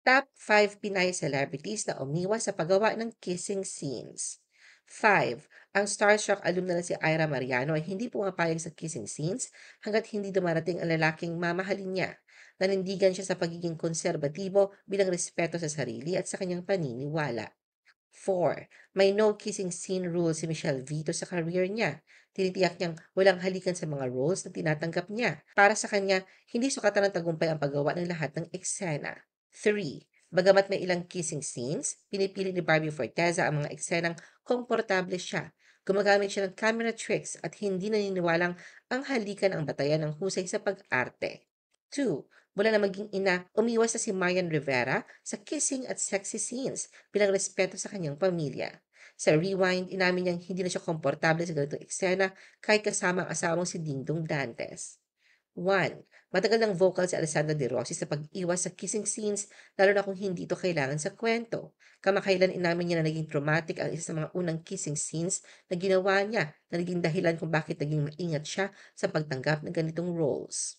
Top 5 Pinay celebrities na umiwas sa paggawa ng kissing scenes. 5. Ang starstruck alumna na si Ira Mariano ay hindi pumapayag sa kissing scenes hanggat hindi dumarating ang lalaking mamahalin niya. Nanindigan siya sa pagiging konserbatibo bilang respeto sa sarili at sa kanyang paniniwala. 4. May no kissing scene rule si Michelle Vito sa career niya. Tinitiyak niyang walang halikan sa mga roles na tinatanggap niya. Para sa kanya, hindi sukatan ng tagumpay ang paggawa ng lahat ng eksena. 3. Bagamat may ilang kissing scenes, pinipili ni Barbie Forteza ang mga eksenang komportable siya. Gumagamit siya ng camera tricks at hindi naniniwalang ang halikan ang batayan ng husay sa pag-arte. 2. Mula na maging ina, umiwas na si Marian Rivera sa kissing at sexy scenes bilang respeto sa kanyang pamilya. Sa Rewind, inamin niyang hindi na siya komportable sa ganitong eksena kahit kasama ang asawang si Dingdong Dantes. 1. Matagal ng vocal si Alessandra De Rossi sa pag-iwas sa kissing scenes lalo na kung hindi ito kailangan sa kwento. Kamakailan inamin niya na naging traumatic ang isa sa mga unang kissing scenes na ginawa niya na naging dahilan kung bakit naging maingat siya sa pagtanggap ng ganitong roles.